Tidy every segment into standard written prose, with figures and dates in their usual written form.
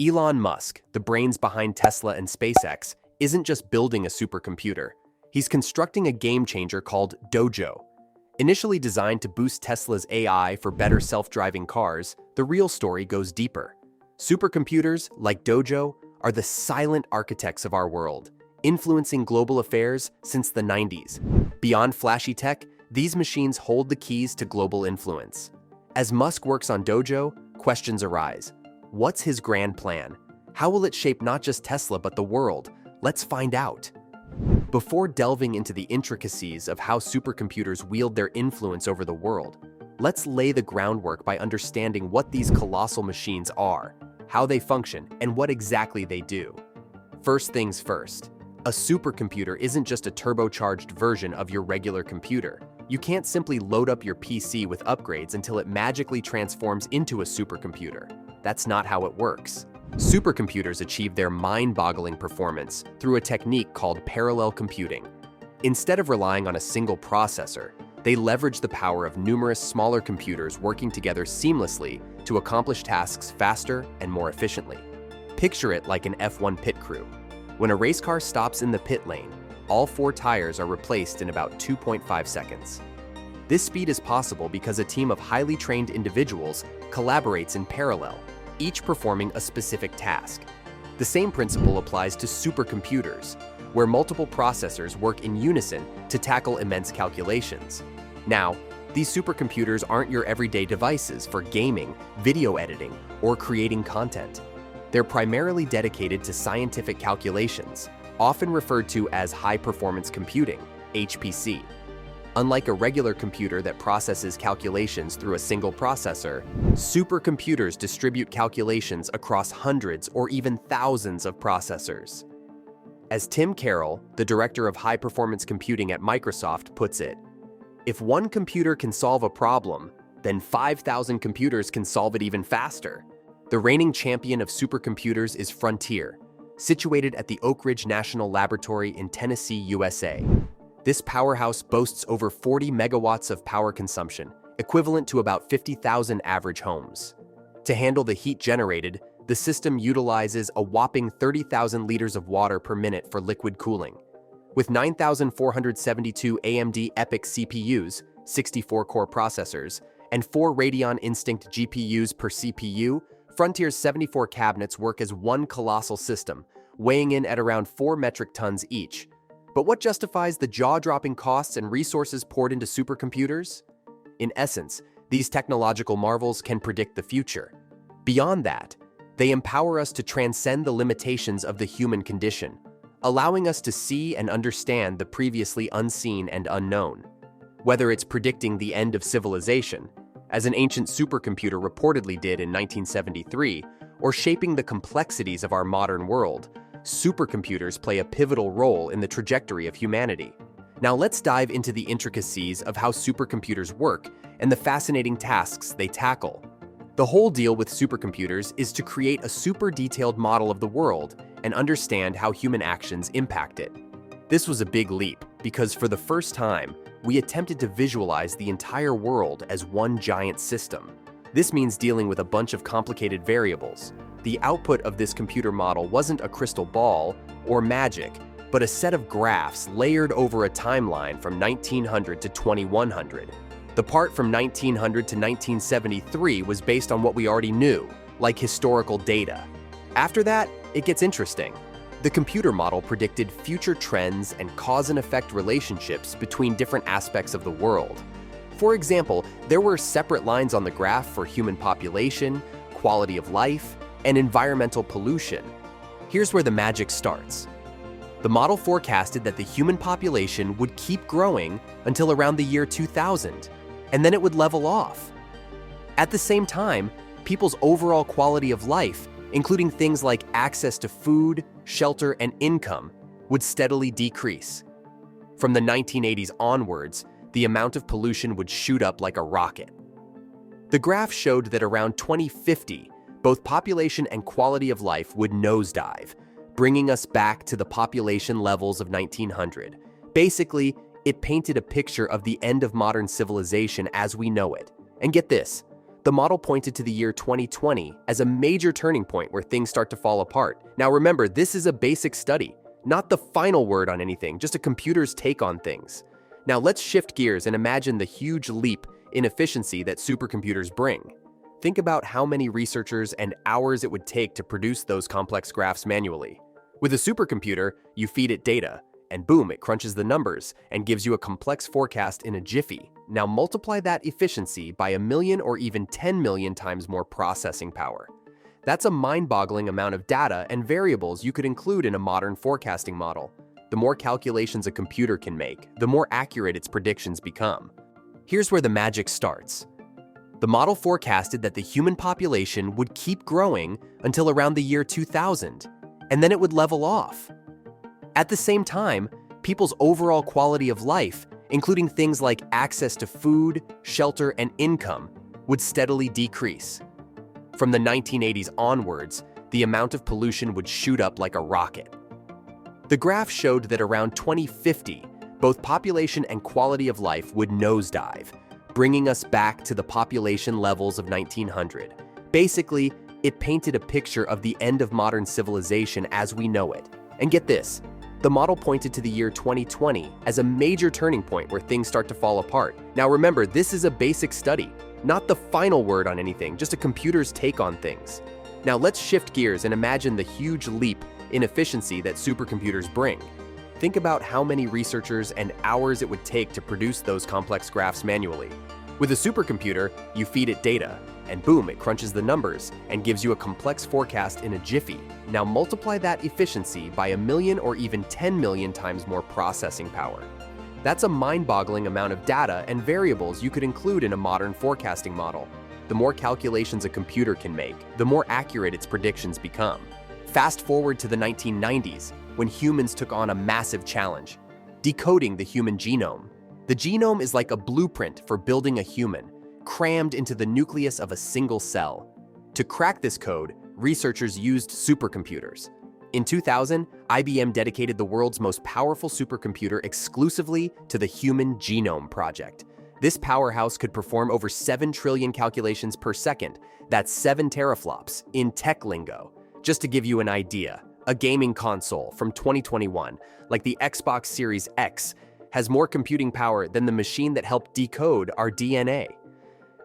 Elon Musk, the brains behind Tesla and SpaceX, isn't just building a supercomputer. He's constructing a game-changer called Dojo. Initially designed to boost Tesla's AI for better self-driving cars, the real story goes deeper. Supercomputers, like Dojo, are the silent architects of our world, influencing global affairs since the 90s. Beyond flashy tech, these machines hold the keys to global influence. As Musk works on Dojo, questions arise. What's his grand plan? How will it shape not just Tesla but the world? Let's find out. Before delving into the intricacies of how supercomputers wield their influence over the world, let's lay the groundwork by understanding what these colossal machines are, how they function, and what exactly they do. First things first, a supercomputer isn't just a turbocharged version of your regular computer. You can't simply load up your PC with upgrades until it magically transforms into a supercomputer. That's not how it works. Supercomputers achieve their mind-boggling performance through a technique called parallel computing. Instead of relying on a single processor, they leverage the power of numerous smaller computers working together seamlessly to accomplish tasks faster and more efficiently. Picture it like an F1 pit crew. When a race car stops in the pit lane, all 4 tires are replaced in about 2.5 seconds. This speed is possible because a team of highly trained individuals collaborates in parallel, each performing a specific task. The same principle applies to supercomputers, where multiple processors work in unison to tackle immense calculations. Now, these supercomputers aren't your everyday devices for gaming, video editing, or creating content. They're primarily dedicated to scientific calculations, often referred to as high-performance computing, HPC. Unlike a regular computer that processes calculations through a single processor, supercomputers distribute calculations across hundreds or even thousands of processors. As Tim Carroll, the director of high-performance computing at Microsoft, puts it, "If one computer can solve a problem, then 5,000 computers can solve it even faster." The reigning champion of supercomputers is Frontier, situated at the Oak Ridge National Laboratory in Tennessee, USA. This powerhouse boasts over 40 megawatts of power consumption, equivalent to about 50,000 average homes. To handle the heat generated, the system utilizes a whopping 30,000 liters of water per minute for liquid cooling. With 9,472 AMD EPYC CPUs, 64-core processors, and 4 Radeon Instinct GPUs per CPU, Frontier's 74 cabinets work as one colossal system, weighing in at around 4 metric tons each. But what justifies the jaw-dropping costs and resources poured into supercomputers? In essence, these technological marvels can predict the future. Beyond that, they empower us to transcend the limitations of the human condition, allowing us to see and understand the previously unseen and unknown. Whether it's predicting the end of civilization, as an ancient supercomputer reportedly did in 1973, or shaping the complexities of our modern world, supercomputers play a pivotal role in the trajectory of humanity. Now let's dive into the intricacies of how supercomputers work and the fascinating tasks they tackle. The whole deal with supercomputers is to create a super detailed model of the world and understand how human actions impact it. This was a big leap because for the first time, we attempted to visualize the entire world as one giant system. This means dealing with a bunch of complicated variables. The output of this computer model wasn't a crystal ball or magic, but a set of graphs layered over a timeline from 1900 to 2100. The part from 1900 to 1973 was based on what we already knew, like historical data. After that, it gets interesting. The computer model predicted future trends and cause and effect relationships between different aspects of the world. For example, there were separate lines on the graph for human population, quality of life, and environmental pollution. Here's where the magic starts. The model forecasted that the human population would keep growing until around the year 2000, and then it would level off. At the same time, people's overall quality of life, including things like access to food, shelter, and income, would steadily decrease. From the 1980s onwards, the amount of pollution would shoot up like a rocket. The graph showed that around 2050, both population and quality of life would nosedive, bringing us back to the population levels of 1900. Basically, it painted a picture of the end of modern civilization as we know it. And get this, The model pointed to the year 2020 as a major turning point where things start to fall apart. Now remember, this is a basic study, not the final word on anything, just a computer's take on things. Now let's shift gears and imagine the huge leap in efficiency that supercomputers bring. Think about how many researchers and hours it would take to produce those complex graphs manually. With a supercomputer, you feed it data, and boom, it crunches the numbers and gives you a complex forecast in a jiffy. Now multiply that efficiency by 1,000,000 or even 10,000,000 times more processing power. That's a mind-boggling amount of data and variables you could include in a modern forecasting model. The more calculations a computer can make, the more accurate its predictions become. Here's where the magic starts. The model forecasted that the human population would keep growing until around the year 2000, and then it would level off. At the same time, people's overall quality of life, including things like access to food, shelter, and income, would steadily decrease. From the 1980s onwards, the amount of pollution would shoot up like a rocket. The graph showed that around 2050, both population and quality of life would nosedive, bringing us back to the population levels of 1900. Basically, it painted a picture of the end of modern civilization as we know it. And get this, the model pointed to the year 2020 as a major turning point where things start to fall apart. Now remember, this is a basic study, not the final word on anything, just a computer's take on things. Now let's shift gears and imagine the huge leap in efficiency that supercomputers bring. Think about how many researchers and hours it would take to produce those complex graphs manually. With a supercomputer, you feed it data, and boom, it crunches the numbers and gives you a complex forecast in a jiffy. Now multiply that efficiency by 1,000,000 or even 10,000,000 times more processing power. That's a mind-boggling amount of data and variables you could include in a modern forecasting model. The more calculations a computer can make, the more accurate its predictions become. Fast forward to the 1990s, when humans took on a massive challenge: decoding the human genome. The genome is like a blueprint for building a human, crammed into the nucleus of a single cell. To crack this code, researchers used supercomputers. In 2000, IBM dedicated the world's most powerful supercomputer exclusively to the Human Genome Project. This powerhouse could perform over 7 trillion calculations per second. That's 7 teraflops in tech lingo. Just to give you an idea, a gaming console from 2021, like the Xbox Series X, has more computing power than the machine that helped decode our DNA.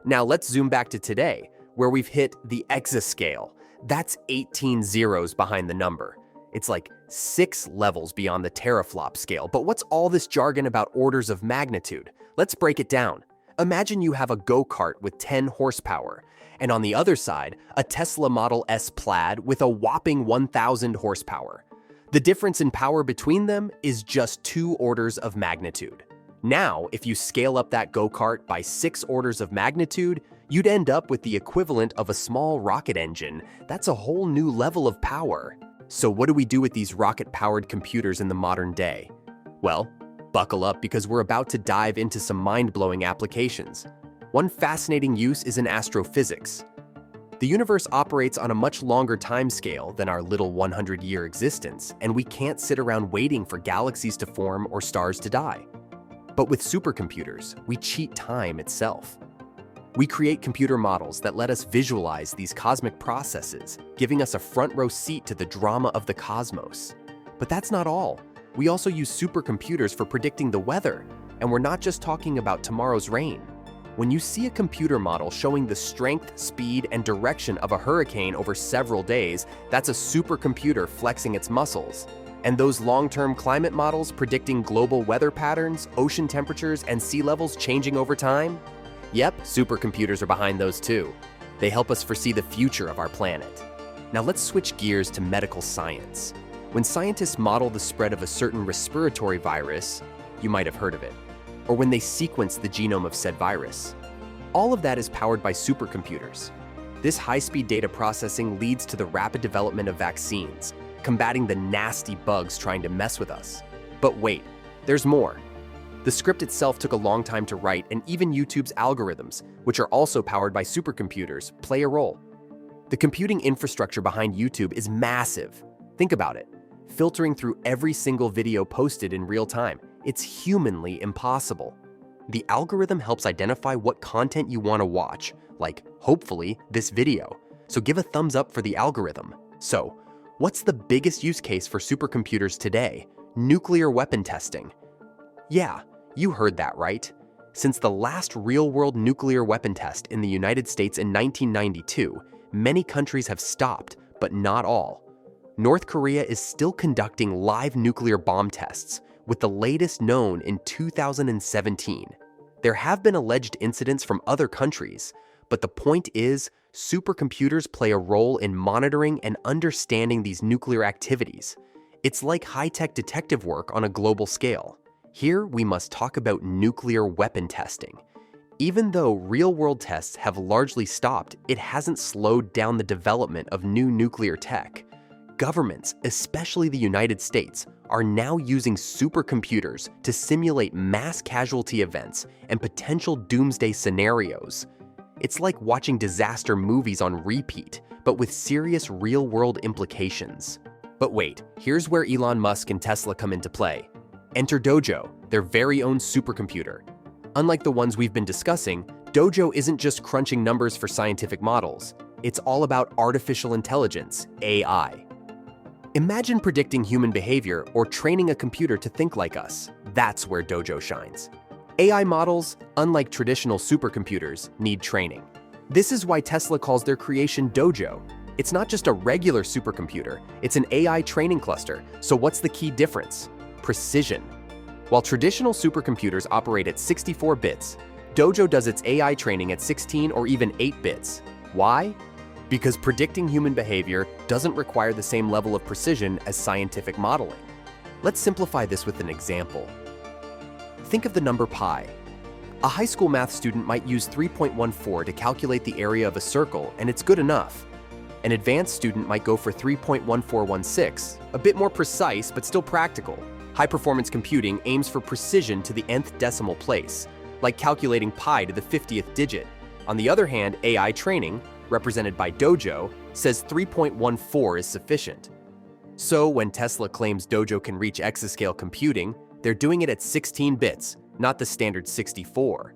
Now let's zoom back to today, where we've hit the exascale. That's 18 zeros behind the number. It's like 6 levels beyond the teraflop scale. But what's all this jargon about orders of magnitude? Let's break it down. Imagine you have a go-kart with 10 horsepower, and on the other side, a Tesla Model S Plaid with a whopping 1,000 horsepower. The difference in power between them is just 2 orders of magnitude. Now, if you scale up that go-kart by 6 orders of magnitude, you'd end up with the equivalent of a small rocket engine. That's a whole new level of power. So what do we do with these rocket-powered computers in the modern day? Well, buckle up because we're about to dive into some mind-blowing applications. One fascinating use is in astrophysics. The universe operates on a much longer timescale than our little 100-year existence, and we can't sit around waiting for galaxies to form or stars to die. But with supercomputers, we cheat time itself. We create computer models that let us visualize these cosmic processes, giving us a front-row seat to the drama of the cosmos. But that's not all. We also use supercomputers for predicting the weather, and we're not just talking about tomorrow's rain. When you see a computer model showing the strength, speed, and direction of a hurricane over several days, that's a supercomputer flexing its muscles. And those long-term climate models predicting global weather patterns, ocean temperatures, and sea levels changing over time? Yep, supercomputers are behind those too. They help us foresee the future of our planet. Now let's switch gears to medical science. When scientists model the spread of a certain respiratory virus, you might have heard of it, or when they sequence the genome of said virus. All of that is powered by supercomputers. This high-speed data processing leads to the rapid development of vaccines, combating the nasty bugs trying to mess with us. But wait, there's more. The script itself took a long time to write, and even YouTube's algorithms, which are also powered by supercomputers, play a role. The computing infrastructure behind YouTube is massive. Think about it. Filtering through every single video posted in real time, it's humanly impossible. The algorithm helps identify what content you want to watch, like, hopefully, this video. So give a thumbs up for the algorithm. So, what's the biggest use case for supercomputers today? Nuclear weapon testing. Yeah, you heard that right. Since the last real-world nuclear weapon test in the United States in 1992, many countries have stopped, but not all. North Korea is still conducting live nuclear bomb tests, with the latest known in 2017. There have been alleged incidents from other countries, but the point is, supercomputers play a role in monitoring and understanding these nuclear activities. It's like high-tech detective work on a global scale. Here, we must talk about nuclear weapon testing. Even though real-world tests have largely stopped, it hasn't slowed down the development of new nuclear tech. Governments, especially the United States, are now using supercomputers to simulate mass casualty events and potential doomsday scenarios. It's like watching disaster movies on repeat, but with serious real-world implications. But wait, here's where Elon Musk and Tesla come into play. Enter Dojo, their very own supercomputer. Unlike the ones we've been discussing, Dojo isn't just crunching numbers for scientific models. It's all about artificial intelligence, AI. Imagine predicting human behavior or training a computer to think like us. That's where Dojo shines. AI models, unlike traditional supercomputers, need training. This is why Tesla calls their creation Dojo. It's not just a regular supercomputer, it's an AI training cluster. So what's the key difference? Precision. While traditional supercomputers operate at 64 bits, Dojo does its AI training at 16 or even 8 bits. Why? Because predicting human behavior doesn't require the same level of precision as scientific modeling. Let's simplify this with an example. Think of the number pi. A high school math student might use 3.14 to calculate the area of a circle, and it's good enough. An advanced student might go for 3.1416, a bit more precise but still practical. High-performance computing aims for precision to the nth decimal place, like calculating pi to the 50th digit. On the other hand, AI training, represented by Dojo, says 3.14 is sufficient. So when Tesla claims Dojo can reach exascale computing, they're doing it at 16 bits, not the standard 64.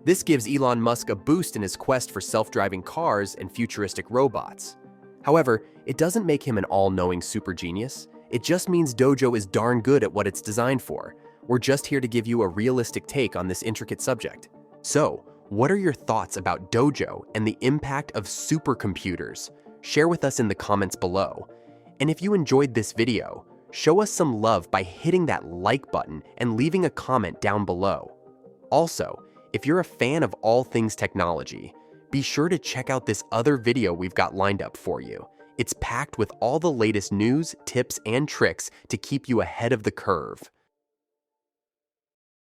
This gives Elon Musk a boost in his quest for self-driving cars and futuristic robots. However, it doesn't make him an all-knowing super genius. It just means Dojo is darn good at what it's designed for. We're just here to give you a realistic take on this intricate subject. So, what are your thoughts about Dojo and the impact of supercomputers? Share with us in the comments below. And if you enjoyed this video, show us some love by hitting that like button and leaving a comment down below. Also, if you're a fan of all things technology, be sure to check out this other video we've got lined up for you. It's packed with all the latest news, tips, and tricks to keep you ahead of the curve.